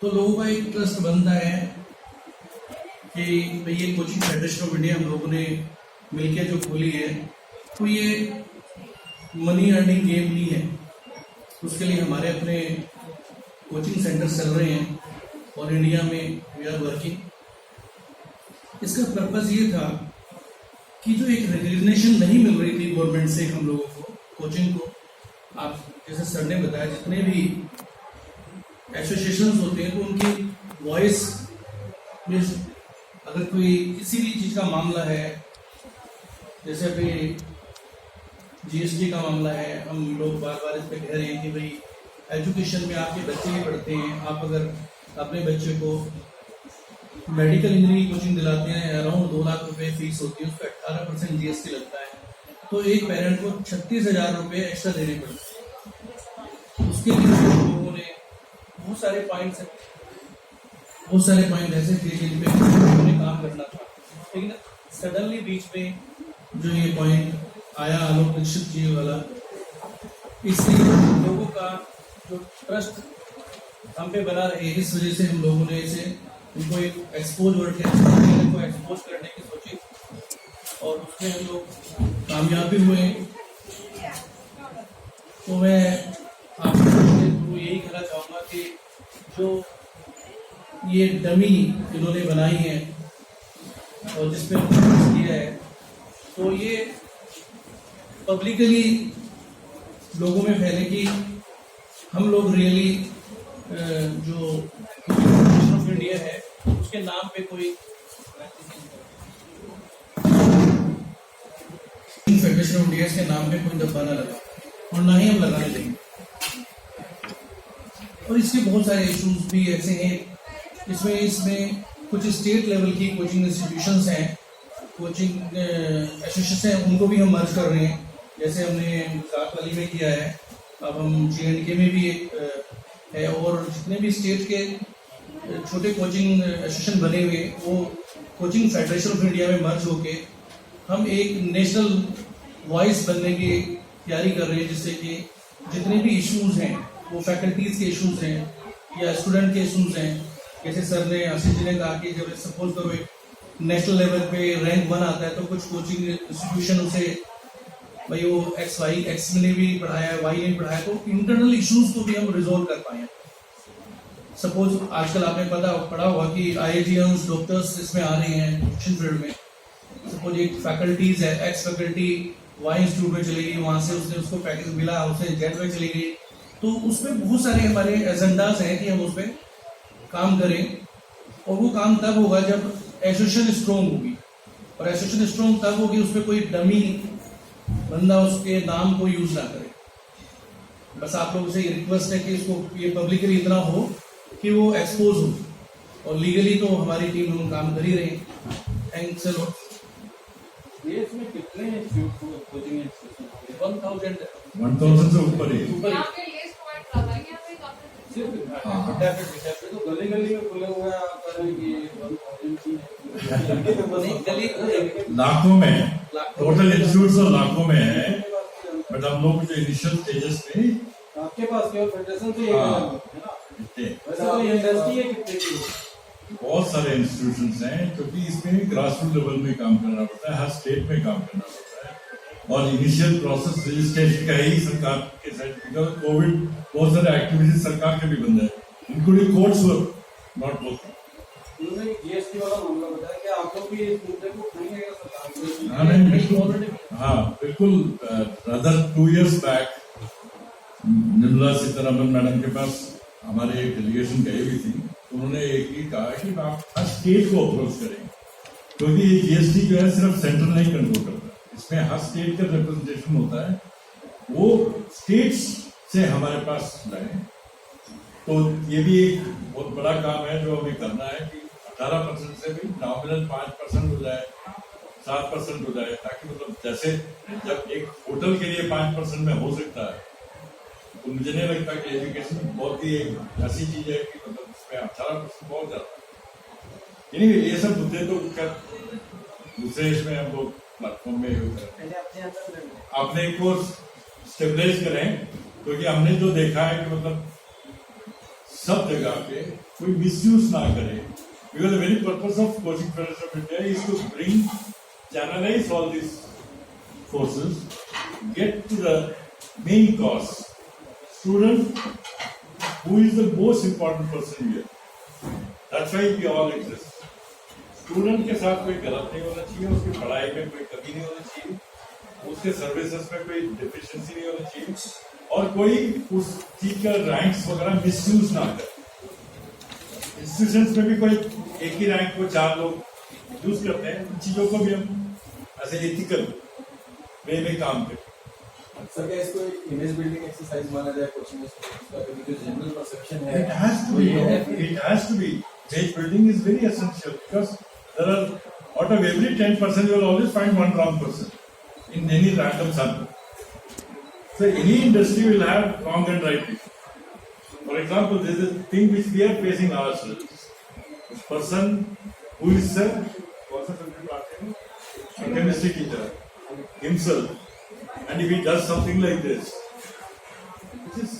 तो लोगों का एक ट्रस्ट बनता है कि भाई ये कोचिंग फेडरेशन ऑफ इंडिया हम लोगों ने मिलकर जो खोली है तो ये मनी अर्निंग गेम नहीं है। उसके लिए हमारे अपने कोचिंग सेंटर चल रहे हैं और इंडिया में वी आर वर्किंग। इसका पर्पज़ ये था कि जो एक रिकग्निशन नहीं मिल रही थी गवर्नमेंट से हम लोगों को कोचिंग को, आप जैसे सर ने बताया जितने भी एसोसिएशंस होते हैं तो उनकी वॉइस में अगर कोई किसी भी चीज़ का मामला है, जैसे अभी जीएसटी का मामला है, हम लोग बार बार इस पर कह रहे हैं कि भाई एजुकेशन में आपके बच्चे ही पढ़ते हैं, आप अगर अपने बच्चे को मेडिकल इंजीनियरिंग कोचिंग दिलाते हैं अराउंड 2 लाख रुपए फीस होती है, उस पर 18% जीएसटी लगता है, तो एक पेरेंट को 36,000 रुपये एक्स्ट्रा देने पड़ते हैं। उसके लिए लोगों ने बहुत सारे पॉइंट ऐसे थे जिन पे उन्हें काम करना था, लेकिन सडनली बीच में जो ये पॉइंट आया आलोक दीक्षित जी वाला, इसलिए लोगों का जो ट्रस्ट हम पे बना रहे, इस वजह से हम लोगों ने इसे उनको एक एक्सपोज वर्ड को एक्सपोज करने की सोची और उसमें हम लोग कामयाब भी हुए। तो मैं आपको यही कहना चाहूँगा कि जो ये डमी इन्होंने बनाई है और जिस पे किया है, तो ये पब्लिकली लोगों में फैले कि हम लोग रियली जो फेडरेशन ऑफ इंडिया है उसके नाम पे कोई फेडरेशन ऑफ इंडिया के नाम पे कोई धब्बा ना लगा और ना ही हम लगाने देंगे। और इसके बहुत सारे इश्यूज भी ऐसे हैं, इसमें कुछ स्टेट लेवल की कोचिंग इंस्टीट्यूशंस हैं, कोचिंग एसोसिएशन हैं, उनको भी हम मर्ज कर रहे हैं। जैसे हमने गुजरात वाली में किया है, अब हम J&K में भी एक है, और जितने भी स्टेट के छोटे कोचिंग एसोसिएशन बने हुए वो कोचिंग फेडरेशन ऑफ इंडिया में मर्ज होके हम एक नेशनल वॉइस बनने की तैयारी कर रहे हैं, जिससे कि जितने भी इश्यूज हैं वो फैकल्टीज के इश्यूज हैं या स्टूडेंट के इश्यूज हैं। जैसे सर ने आशीष जी ने कहा कि जब सपोज करो एक नेशनल लेवल पे रैंक 1 आता है तो कुछ कोचिंग इंस्टीट्यूशन उसे भाई वो एक्स ने भी पढ़ाया है, वाई ने पढ़ाया, तो इंटरनल इश्यूज को भी हम रिजोल्व कर पाए। सपोज आजकल आपने पढ़ा होगा कि IITians डॉक्टर्स इसमें आ रहे हैं शिक्षण फील्ड में। सपोज एक फैकल्टीज है, एक्स फैकल्टी वाई इंस्टीट्यूट में चली गई, वहां से उसको पैकेज मिला, उसे जेड में चली गई, तो उसमें बहुत सारे हमारे एजेंडाज हैं कि हम उस पर काम करें। और वो काम तब होगा जब एसोसिएशन स्ट्रॉन्ग होगी, और एसोसिएशन स्ट्रॉन्ग तब होगी उसमें कोई डमी बंदा उसके नाम को यूज ना करे। बस आप लोगों से रिक्वेस्ट है कि इसको ये पब्लिकली इतना हो कि वो एक्सपोज हो, और लीगली तो हमारी टीम हम काम कर ही रहे हैं। Thanks a lot. देश में कितने कोचिंग इंस्टीट्यूशन? 1000 से ऊपर है। तो गली गली में खुले हुए लाखों में, टोटल इंस्टीट्यूट्स और लाखों में है, बट हम लोग जो इनिशियल स्टेजेस पे आपके पास केवल फेडरेशन से है ना, वैसे तो इंडस्ट्री है कितने की? बहुत सारे इंस्टीट्यूशंस हैं, क्योंकि इसमें ग्रास रूट लेवल में काम करना पड़ता है, हर स्टेट में काम करना पड़ता है, और इनिशियल प्रोसेस रजिस्ट्रेशन का ही सरकार के साइड, बिकॉज कोविड बहुत सारे एक्टिविटीज सरकार के भी बंद है, इंक्लूडिंग कोर्ट्स नॉट वर्किंग। उन्होंने जीएसटी वाला मामला बताया कि आप लोग भी इस मुद्दे को उठाएंगे सरकार? हाँ नहीं बिल्कुल, हाँ बिल्कुल। Brother 2 years back Nirmala Sitharaman madam के पास हमारे एक डेलीगेशन गई हुई थी, उन्होंने एक ही कहा कि आप हर स्टेट को अप्रोच करें, क्योंकि ये जीएसटी जो है सिर्फ सेंट्रल नहीं कंट्रोल करता, इसमें हर स्टेट का रिप्रेजेंटेशन होता है, वो स्टेट्स से हमारे पास लाए। तो ये भी एक बहुत बड़ा काम है जो हमें करना है कि 18% से भी नॉमिनल 5% हो जाए, 7% हो जाए, ताकि मतलब जैसे जब एक होटल के लिए 5% में हो सकता है, तो मुझे नहीं लगता कि एजुकेशन बहुत ही एक ऐसी चीज है कि मतलब उसमें 18% बहुत ज्यादा। यानी ये सब मुद्दे तो दूसरे इसमें हम लोग प्लेटफॉर्म में अपने को स्टेबलाइज करें, क्योंकि हमने जो देखा है कि मतलब सब जगह पे कोई मिसयूज ना करे, because the very purpose of Coaching Federation of India is to bring, channelize all these forces, get to the main cause. Student, who is the most important person here? That's why we all exist. Student के साथ कोई गलत नहीं होना चाहिए, उसकी पढ़ाई में कोई कमी नहीं होनी चाहिए, उसके सर्विसेज में कोई डिफिशिएंसी नहीं होनी चाहिए, और कोई उस चीज का रैंक्स वगैरह मिसयूज ना करे। इंस्टीट्यूशंस में भी कोई एक ही रैंक को 4 लोग यूज करते हैं, उन चीजों को भी हम ऐसे एथिकल वे में काम करें। सर क्या इसको इमेज बिल्डिंग एक्सरसाइज माना जाए कोचिंग में, क्योंकि जो जनरल परसेप्शन है It has to be. It has to be. Image building is very essential because there are, out of every 10%, you will always find one wrong person in any random sample. So any industry will have wrong and right people. For example, there is a thing which we are facing ourselves. This person who is a chemistry teacher himself, and if he does something like this, which is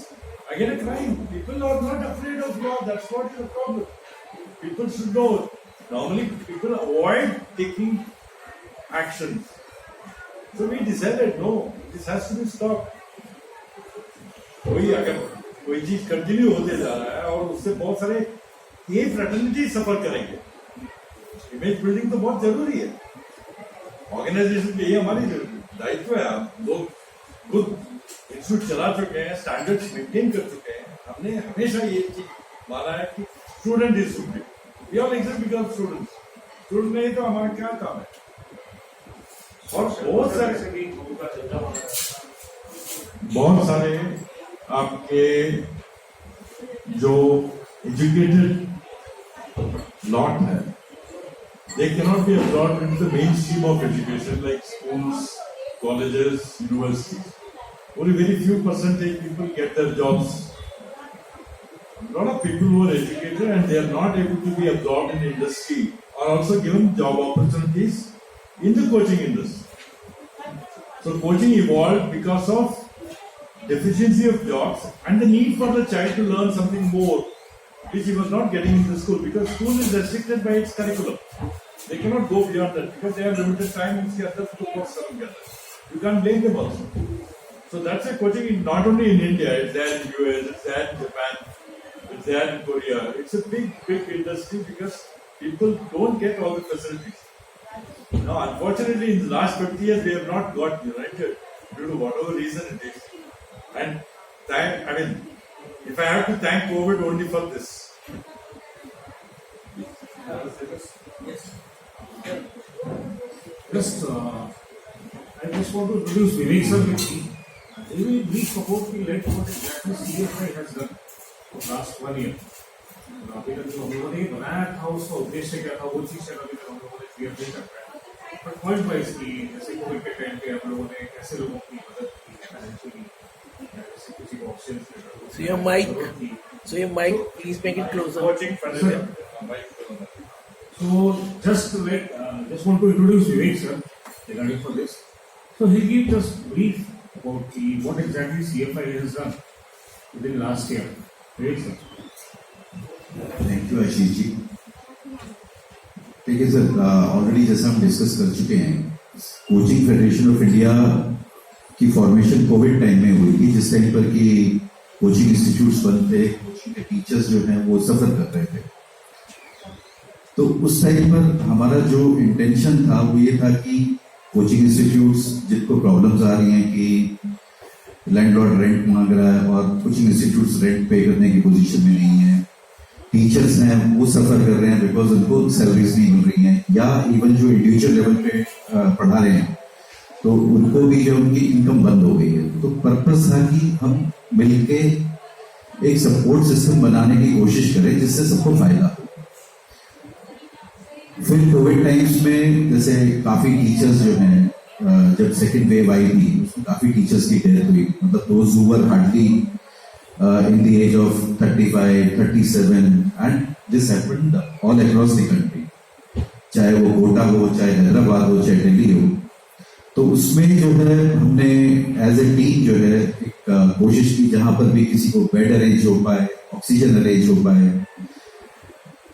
again a crime. People are not afraid of law. That's what is the problem. People should know. Normally, people avoid taking actions. So we decided, no, this has to be stopped. कोई अगर कोई चीज continue होते जा रहा है और उससे बहुत सारे ये फ्रेटर्निटी सफर करेंगे। इमेज बिल्डिंग तो बहुत जरूरी है। ऑर्गेनाइजेशन के ये हमारी दायित्व है। हम लोग खुद इंस्टीट्यूट चला चुके हैं, स्टैंडर्ड्स मेंटेन कर चुके हैं। हमने हमेशा ये चीज माना है कि student is supreme. We all exist because of students. Student नहीं तो हमारा क्या काम है? और बहुत सारे आपके जो एजुकेटेड लॉट है, they cannot be absorbed into the mainstream of education like schools, colleges, universities. Only very few percentage people get their jobs. A lot of people who are educated and they are not able to be absorbed in industry are also given job opportunities in the coaching industry. So coaching evolved because of deficiency of jobs and the need for the child to learn something more, which he was not getting in the school because school is restricted by its curriculum. They cannot go beyond that because they have limited time and उसके अंदर तो course सब together. You can't blame them also. So that's a coaching not only in India, it's there in US, it's there in Japan, it's there in Korea. It's a big industry because people don't get all the facilities. Now, unfortunately, in the last 50 years, we have not got united due to whatever reason it is. And if I have to thank COVID only for this. Just, I just want to introduce Vivek sir with me. He will brief about the what exactly CFI has done for last 1 year. अभी तक जो हम लोगों ने बनाया था उसका उद्देश्य क्या था, वो चीज़ अभी तक हम लोगों ने क्लियर नहीं कर पाया। बट पॉइंट वाइज की जैसे कोविड के टाइम पे हम लोगों ने कैसे लोगों की मदद की, फाइनेंशियली, जैसे किसी को ऑप्शंस देकर। So your mic, please make it closer. Coaching facility. So just want to introduce Vivek sir regarding for this. So he give just brief about what exactly CFI has done within last year. Vivek sir. Thank you Ashish ji. ठीक है sir, already जैसा हम discuss कर चुके हैं, coaching federation of India की formation Covid time में हुई थी, जिस टाइम पर कि कोचिंग इंस्टीट्यूट्स बंद थे, कोचिंग के टीचर्स जो हैं वो सफर कर रहे थे। तो उस टाइम पर हमारा जो इंटेंशन था वो ये था कि कोचिंग इंस्टीट्यूट्स जिनको प्रॉब्लम्स आ रही हैं कि लैंडलॉर्ड रेंट मांग रहा है और कोचिंग इंस्टीट्यूट्स रेंट पे करने की पोजीशन में नहीं है, टीचर्स हैं वो सफर कर रहे हैं बिकॉज उनको सैलरीज नहीं मिल रही हैं, या इवन जो इंडिविजुअल लेवल पे पढ़ा रहे हैं तो उनको भी जो उनकी इनकम बंद हो गई है। तो पर्पस था कि हम मिलके एक सपोर्ट सिस्टम बनाने की कोशिश करें जिससे सबको फायदा हो। फिर कोविड टाइम्स में जैसे काफी टीचर्स जो हैं, जब सेकेंड वेव आई थी उसमें काफी टीचर्स की डेथ हुई, मतलब those who were hardly in the age of 35, 37 and this happened all across the country, चाहे वो कोटा हो, चाहे हैदराबाद हो, चाहे दिल्ली हो। तो उसमें जो है हमने एज ए टीम जो है एक कोशिश की जहां पर भी किसी को बेड अरेंज हो पाए, ऑक्सीजन अरेंज हो पाए।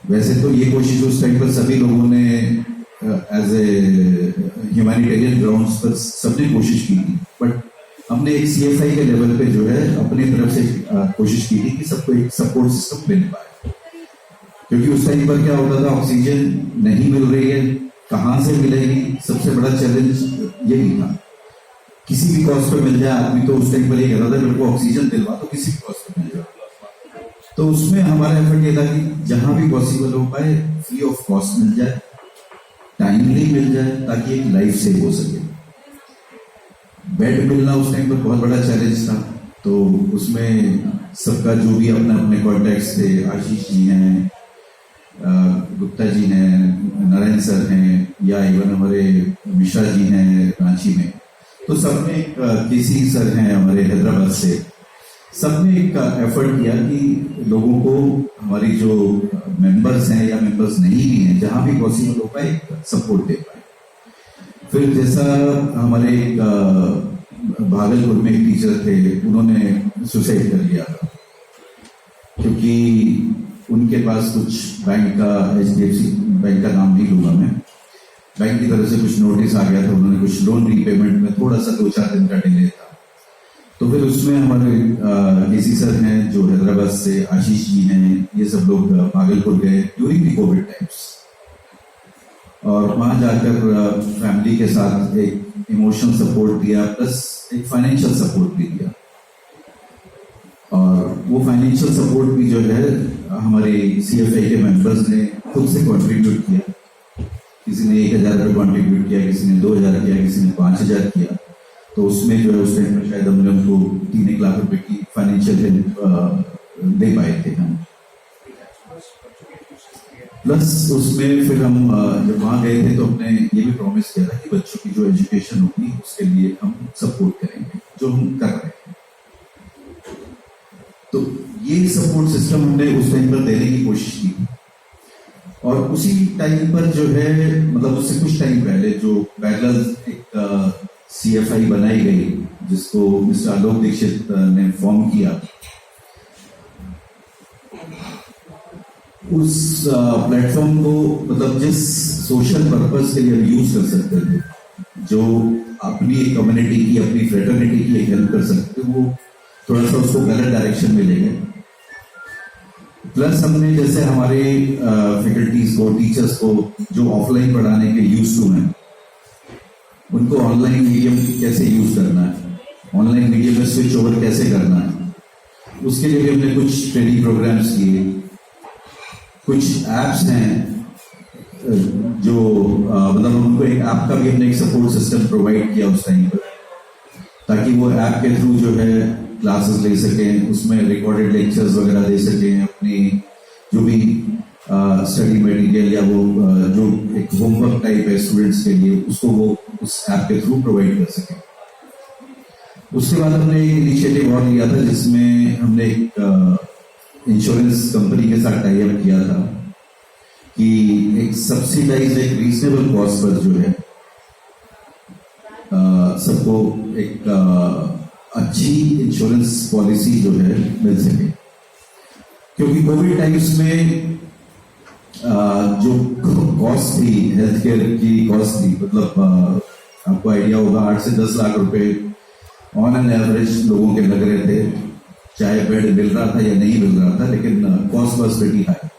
वैसे तो ये कोशिश उस टाइम पर सभी लोगों ने एज ए ह्यूमैनिटेरियन ग्राउंड्स पर सबने कोशिश की थी, बट हमने एक CFI के लेवल पे जो है अपनी तरफ से कोशिश की थी कि सबको एक सपोर्ट सिस्टम मिल पाए, क्योंकि उस टाइम पर क्या होता था, ऑक्सीजन नहीं मिल रही है, कहाँ से मिलेगी, सबसे बड़ा चैलेंज यही था। किसी भी कॉस्ट पे मिल जाए, आदमी तो उस टाइम पर ये कहता था मेरे को ऑक्सीजन दिलवा तो किसी भी कॉस्ट पे मिल जाए। तो उसमें हमारा एफर्ट ये था कि जहां भी पॉसिबल हो पाए फ्री ऑफ कॉस्ट मिल जाए, टाइमली मिल जाए, ताकि एक लाइफ सेव हो सके। बेड मिलना उस टाइम पर बहुत बड़ा चैलेंज था, तो उसमें सबका जो भी अपने अपने कॉन्टैक्ट्स थे, आशीष जी हैं, गुप्ता जी हैं, नारायण सर हैं, या इवन हमारे मिश्रा जी हैं रांची में, तो सबने केसी सर हैं हमारे हैदराबाद से, सबने एक एफर्ट किया कि लोगों को, हमारी जो मेंबर्स हैं या मेंबर्स नहीं भी हैं, जहां भी पॉसिबल हो पाए सपोर्ट दे पाए। फिर जैसा हमारे भागलपुर में एक टीचर थे, उन्होंने सुसाइड कर लिया था, क्योंकि उनके पास कुछ बैंक का, HDFC बैंक का नाम नहीं लूंगा मैं, बैंक की तरफ से कुछ नोटिस आ गया था, उन्होंने कुछ लोन रीपेमेंट में थोड़ा सा 2-4 दिन का डिले था। तो फिर उसमें हमारे केसी सर हैं जो हैदराबाद से, आशीष जी हैं, ये सब लोग भागलपुर गए ड्यूरिंग दी कोविड टाइम्स, और वहां जाकर फैमिली के साथ एक इमोशनल सपोर्ट दिया, प्लस एक फाइनेंशियल सपोर्ट भी दिया। और वो फाइनेंशियल सपोर्ट भी जो है हमारे CFI के मेंबर्स ने खुद से कंट्रीब्यूट किया। किसी ने 1,000 रुपये कंट्रीब्यूट किया, किसी ने 2,000 किया, किसी ने 5,000 किया। तो उसमें जो है उस टाइम में शायद हमने उनको 3 लाख रुपए की फाइनेंशियल हेल्प दे पाए थे हम। प्लस उसमें फिर हम जब वहां गए थे तो हमने ये भी प्रॉमिस किया था कि बच्चों की जो एजुकेशन होगी उसके लिए हम सपोर्ट करेंगे, जो हम कर रहे हैं। तो ये सपोर्ट सिस्टम हमने उस टाइम पर देने की कोशिश की, और उसी टाइम पर जो है, मतलब उससे कुछ टाइम पहले जो पैरेलल एक CFI बनाई गई, जिसको मिस्टर आलोक दीक्षित ने फॉर्म किया, उस प्लेटफॉर्म को मतलब जिस सोशल पर्पस के लिए हम यूज कर सकते थे, जो अपनी एक कम्युनिटी की, अपनी फ्रेटर्निटी की एक हेल्प कर सकते थे, वो थोड़ा सा उसको गलत डायरेक्शन में ले गए। प्लस हमने जैसे हमारे फैकल्टीज को, टीचर्स को जो ऑफलाइन पढ़ाने के यूज टू हैं, उनको ऑनलाइन मीडियम कैसे यूज करना है, ऑनलाइन मीडियम में स्विच ओवर कैसे करना है, उसके लिए भी हमने कुछ ट्रेनिंग प्रोग्राम्स किए। कुछ एप्स हैं जो मतलब उनको एक ऐप का भी हमने एक सपोर्ट सिस्टम प्रोवाइड किया उस टाइम पर, ताकि वो ऐप के थ्रू जो है क्लासेस ले सकें, उसमें रिकॉर्डेड लेक्चर्स वगैरह दे सकें, अपनी जो भी स्टडी मटेरियल या वो जो एक होमवर्क टाइप है स्टूडेंट्स के लिए, उसको वो उस ऐप के थ्रू प्रोवाइड कर सकें। उसके बाद हमने एक इनिशिएटिव और लिया था, जिसमें हमने एक इंश्योरेंस कंपनी के साथ टाई अप किया था कि एक सब्सिडाइज, एक रीजनेबल कॉस्ट पर जो है सबको एक अच्छी इंश्योरेंस पॉलिसी जो है मिल सके। क्योंकि कोविड टाइम्स में जो कॉस्ट थी, हेल्थ केयर की कॉस्ट थी, मतलब आपको आइडिया होगा 8 से 10 लाख रुपए ऑन एन एवरेज लोगों के लग रहे थे, चाहे बेड मिल रहा था या नहीं मिल रहा था, लेकिन कॉस्ट वाज वेरी हाई,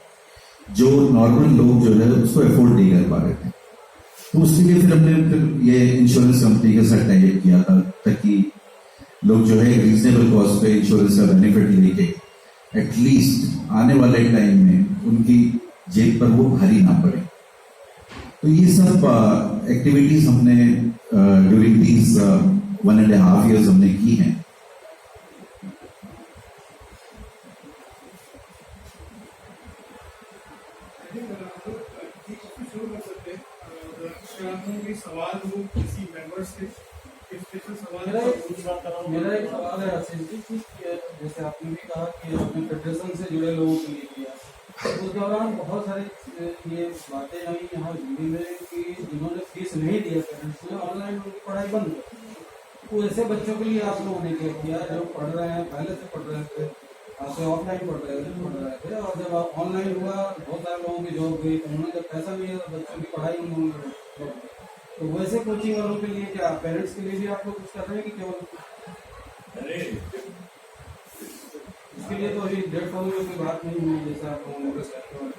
जो नॉर्मल लोग जो है उसको अफोर्ड नहीं कर पा रहे थे। तो उसके लिए फिर हमने फिर ये इंश्योरेंस कंपनी के साथ टाई अप किया था, ताकि लोग जो है रीजनेबल कॉस्ट पे इंश्योरेंस का बेनिफिट लेके एटलीस्ट आने वाले टाइम में उनकी जेब पर वो भारी ना पड़े। तो ये सब एक्टिविटीज हमने ड्यूरिंग दीज 1.5 years हमने की हैं। सवाल वो किसी मेंबर्स के स्पेशल सवाल मेरा एक सवाल है आशीष जी कि जैसे आपने भी कहा कि आपने फेडरेशन से जुड़े लोगों के लिए किया, उस दौरान बहुत सारी ये बातें आई यहाँ जुड़ी में कि जिन्होंने फीस नहीं दिया पेरेंट्स ने, ऑनलाइन उनकी पढ़ाई बंद कर दी। तो ऐसे बच्चों के लिए आप लोगों ने क्या किया जो पढ़ रहे हैं, पहले से पढ़ रहे थे, आपसे ऑफलाइन पढ़ रहे थे, और जब आप ऑनलाइन हुआ बहुत सारे लोगों की जॉब गई, तो उन्होंने जब पैसा नहीं है तो बच्चों की पढ़ाई उन्होंने रोक दी। तो वैसे कोचिंग वालों के लिए क्या पेरेंट्स के लिए भी आप लोग कुछ कर रहे हैं कि केवल अरे इसके लिए तो अभी डेट फॉलो में कोई बात नहीं हुई जैसा आप लोगों ने करते हैं?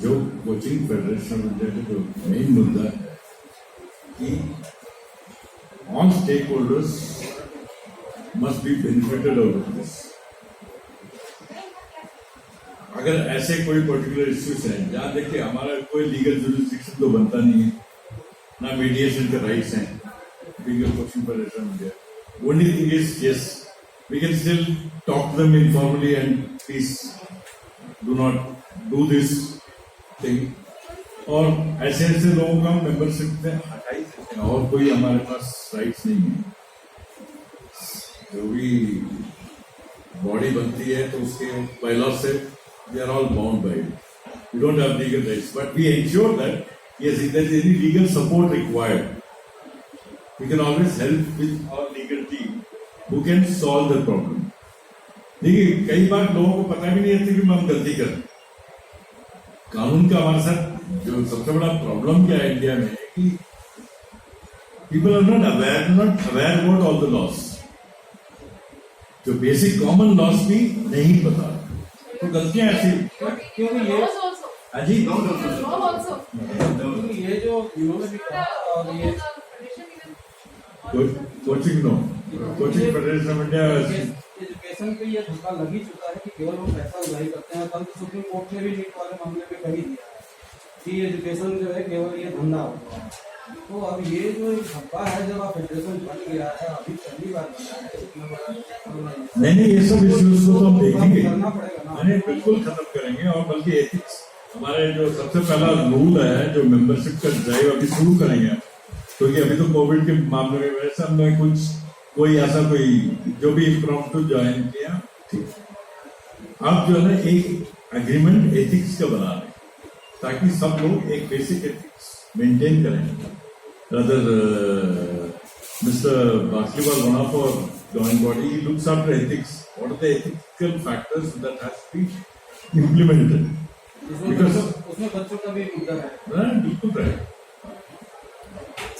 जो कोचिंग फेडरेशन ऑफ इंडिया का जो मेन मुद्दा है कि all stakeholders must be benefited out of this. अगर ऐसे कोई पर्टिकुलर इश्यूज हैं जहां देखिए हमारा कोई लीगल जुरिस्डिक्शन तो बनता नहीं है, ना मीडिएशन के राइट्स हैं, लीगल कोचिंग फेडरेशन में गया। Only thing is yes we can still talk them informally and please do not do this thing. और ऐसे ऐसे लोगों का मेंबरशिप में हटा ही सकते हैं और कोई हमारे पास राइट्स नहीं है। जो भी बॉडी बनती है तो उसके बायलॉज से we are all bound by it. We don't have legal rights, but we ensure that yes, if there is any legal support required, we can always help with our legal team who can solve the problem. देखिए कई बार लोगों को पता भी नहीं रहता कि हम गलती कर रहे हैं। कानून का हमारे साथ जो सबसे बड़ा प्रॉब्लम क्या है इंडिया में कि people are not aware about all the laws. जो बेसिक कॉमन लॉस भी नहीं पता, तो गलतियां ऐसी क्योंकि ये अजी क्योंकि ये जो इन्होंने भी कहा और ये coaching federation of India education पे ये धक्का लग ही चुका है कि केवल वो पैसा उधारी करते हैं। कल तो सुप्रीम कोर्ट ने भी नीट वाले मामले में कही दिया है कि एजुकेशन जो है केवल ये धंधा होगा। तो अब ये जो एक धब्बा है जब आप फेडरेशन बन गया है, अभी पहली बार बना है, इतना बड़ा नहीं ये सब इश्यूज को तो हम देखेंगे, करना पड़ेगा ना। नहीं बिल्कुल खत्म करेंगे। और बल्कि एथिक्स हमारे जो सबसे पहला रूल है जो मेंबरशिप का ड्राइव अभी शुरू करेंगे, क्योंकि अभी तो कोविड के मामले में वैसे हमने कुछ कोई ऐसा कोई जो भी इम्प्रॉम्प्टू ज्वाइन किया, ठीक। अब जो है ना एक एग्रीमेंट एथिक्स का बना रहे ताकि सब लोग एक बेसिक एथिक्स मेंटेन करें। Rather, Mr. Basketball, one of our joint body, he looks after ethics. What are the ethical factors that has to be implemented? Because उसमें बच्चों का भी मुद्दा है। बिल्कुल right.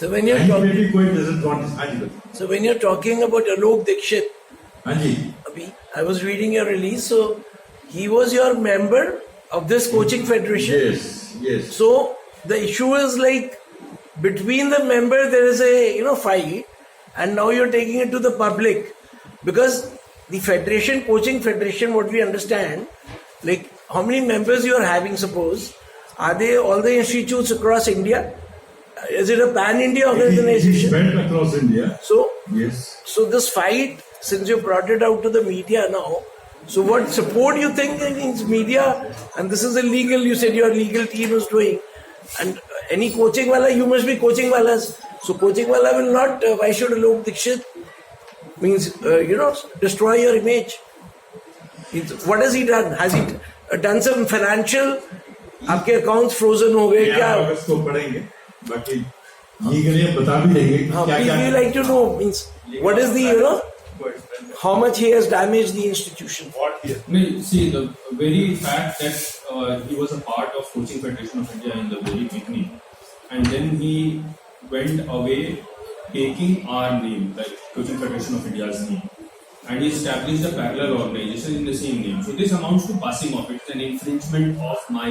So when you're And talking, maybe कोई doesn't want this. हाँ जी बताइए। so when you're talking about Alok Dikshit, हाँ जी। I was reading your release. So he was your member of this coaching federation. Yes, yes. So the issue is like between the member there is a fight, and now you're taking it to the public because the federation, coaching federation, what we understand, like how many members you are having, suppose, are they all the institutes across India? Is it a pan-India It is organization? spread across India. So Yes. this fight, since you brought it out to the media now, so what support you think against media? And this is illegal, you said your legal team is doing. And any coaching wala, you must be coaching walas. So coaching wala will not, why should Alok Dikshit means, destroy your image? What has he done? Has he done some financial, आपके accounts frozen हो गए क्या? अगस्त को पढ़ेंगे, बाकी legally बता भी देंगे हाँ, क्या please क्या we like to know, means what is the, how much he has damaged the institution? No, see, the very fact that he was a part of Coaching Federation of India in the very beginning, and then he went away taking our name, like Coaching Federation of India's name, and he established a parallel organization in the same name. So this amounts to passing off. It's an infringement of my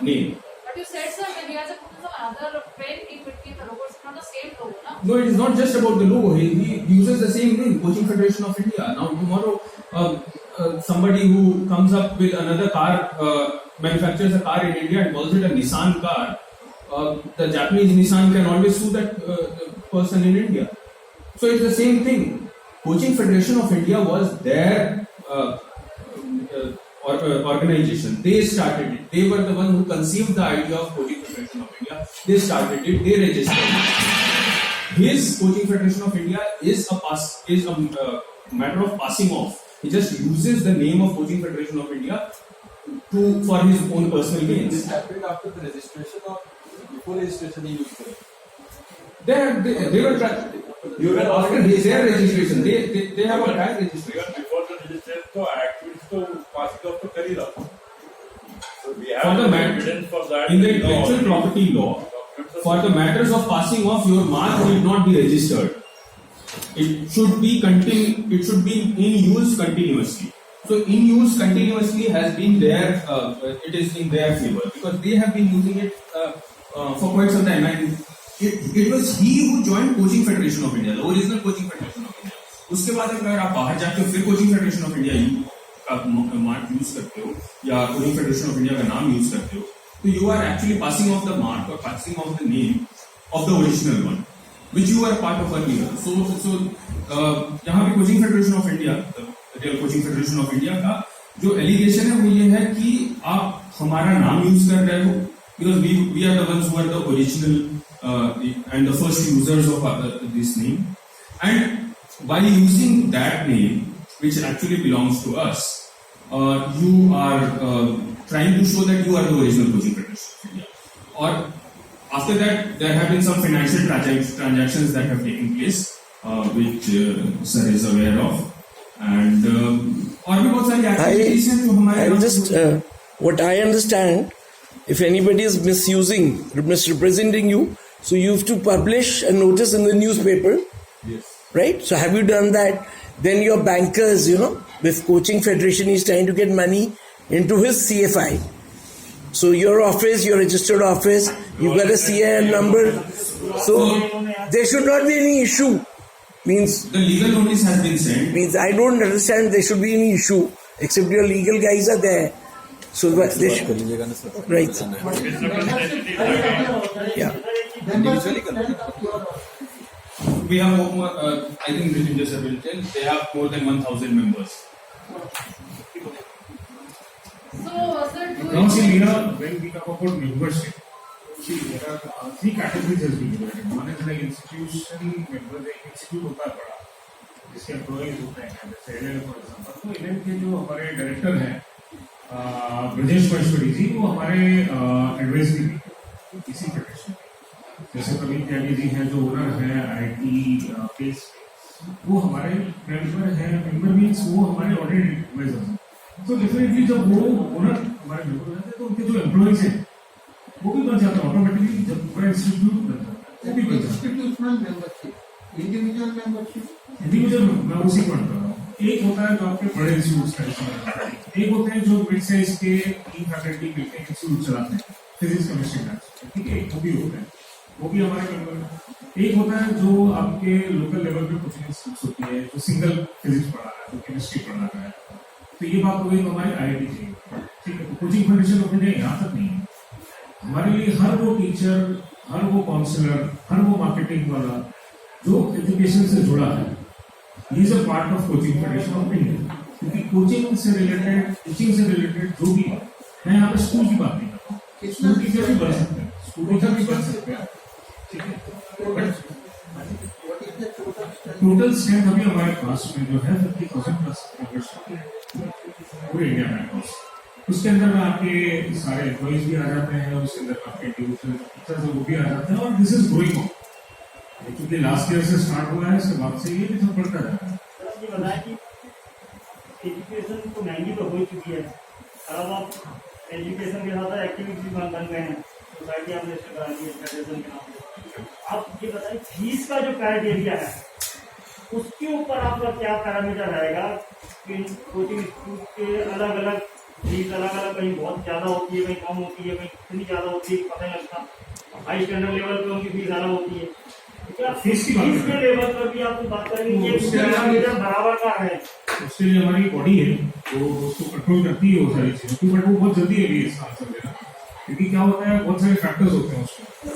name. But you said, sir, when he has a put some other pen in between the logos, it's not the same logo, na? No, it is not just about the logo. He uses the same name, Coaching Federation of India. Now tomorrow, somebody who comes up with another car, manufactures a car in India and calls it a Nissan car, the Japanese Nissan can always sue that person in India. So it's the same thing. Coaching Federation of India was their organization. They started it. They were the one who conceived the idea of Coaching Federation of India. They started it. They registered it. His Coaching Federation of India is a matter of passing off. He just uses the name of Coaching Federation of India for his own personal gains. This happened after the registration or before registration he used it? They were You can after their registration, they have a tag registration. Before the registration, तो activities तो passing off तो कर ही रहा. So we For have the evidence for that. in the intellectual property law, for the matters of passing off, your mark need not be registered. It should be in use continuously. So in use continuously has been there. It is in their favor because they have been using it for quite some time. And it was he who joined Coaching Federation of India, the original Coaching Federation of India. उसके बाद अगर आप बाहर जाके फिर coaching federation of India का mark use करते हो या कोचिंग फेडरेशन ऑफ इंडिया का नाम यूज करते हो, तो you are actually passing of the mark और passing of the name of the original one which you are part of earlier. So यहाँ पे coaching federation of India, real coaching federation of India का जो allegation है वो ये है कि आप हमारा नाम यूज कर रहे हो because we are the ones who are the original and the first users of this name, and by using that name which actually belongs to us, you are trying to show that you are the original Coaching Federation of India. Or after that there have been some financial transactions that have taken place which sir is aware of, and और भी बहुत सारी activities हैं जो हमारे I'm just what I understand, if anybody is misusing, misrepresenting you, so you have to publish a notice in the newspaper. Yes. Right? So have you done that? Then your bankers, with Coaching Federation, he's trying to get money into his CFI. So your office, your registered office, you got a CIN number. So there should not be any issue. Means the legal notice has been sent. Means I don't understand there should be any issue except your legal guys are there. So they should, right? Yeah. We have more, I think Mrityunjay sir will tell, they have more than 1,000 members. So, sir, Now, see, when we talk about membership, see, there are three categories as we divided. One is like institution member, एक institute होता है बड़ा, जिसके employees होते हैं, जैसे LL for example. तो LL के जो हमारे डायरेक्टर हैं, ब्रजेश महेश्वरी जी, वो हमारे एडवाइजरी इसी फेडरेशन, जैसे प्रवीण त्यागी जी हैं जो ओनर हैं IIT केस, वो हमारे मेंबर हैं. मेंबर मीन्स वो हमारे ऑडिट एडवाइजर हैं. तो डेफिनेटली जब वो ओनर हमारे मेंबर हो जाते हैं तो उनके जो एम्प्लॉइज हैं वो भी बन जाते हैं ऑटोमेटिकली. जब पूरा इंस्टीट्यूट बन जाता है वो भी बन जाता है. इंडिविजुअल मैं उसी पॉइंट कर रहा हूँ. एक होता है जो आपके बड़े इंस्टीट्यूट का, एक होते हैं जो मिड साइज के तीन फैकल्टी मिलकर इंस्टीट्यूट चलाते हैं, फिजिक्स केमिस्ट्री मैथ्स, ठीक है, वो भी होते हैं, वो भी हमारे मेंबर हैं. एक होता है जो आपके लोकल लेवल पे कोचिंग इंस्टीट्यूट होती है जो सिंगल फिजिक्स पढ़ा रहा है, जो केमिस्ट्री पढ़ा रहा है. तो ये बात हो गई हमारी IIT की, ठीक है. तो कोचिंग फेडरेशन ऑफ इंडिया यहाँ तक नहीं है. हमारे लिए हर वो टीचर, हर वो काउंसलर, हर वो मार्केटिंग वाला जो एजुकेशन से जुड़ा है, he is a part of coaching federation of India. क्योंकि कोचिंग से रिलेटेड, टीचिंग से रिलेटेड जो भी, मैं यहाँ पे स्कूल की बात नहीं कर रहा हूँ, स्कूल टीचर भी बन सकते हैं, स्कूल टीचर भी बन सकते हैं, ठीक है. टोटल स्ट्रेंथ अभी हमारे पास में जो है 50,000 प्लस पूरे इंडिया में. उसके अंदर आपके सारे एम्प्लॉइज भी आ जाते हैं, उसके अंदर आपके इंडिविजुअल टीचर्स वो भी आ जाते हैं, और दिस इज ग्रोइंग ऑन. क्योंकि लास्ट ईयर से स्टार्ट हुआ है, इसके बाद से ये भी सब बढ़ता जा रहा है. एजुकेशन तो महंगी तो हो चुकी है, अब आप एजुकेशन के साथ एक्टिविटीज बन गए हैं, सोसाइटी आपने करा दी है फेडरेशन के नाम पे. आप ये बताइए फीस का जो क्राइटेरिया है उसके ऊपर आपका क्या पैरामीटर रहेगा कि कोचिंग इंस्टीट्यूट के अलग अलग फीस अलग अलग, कहीं बहुत ज़्यादा होती है, कहीं कम होती है, कहीं कितनी ज़्यादा होती है पता नहीं लगता. हाई स्टैंडर्ड लेवल पे उनकी फीस ज़्यादा होती है. क्या फीस के लेवल पर भी आपको बात करेंगे कि पैरामीटर बराबर का है? उसके लिए हमारी बॉडी है वो उसको कंट्रोल करती है वो सारी चीजें, बट वो बहुत जल्दी है ये आंसर देना, क्योंकि क्या होता है बहुत सारे फैक्टर्स होते हैं उसमें.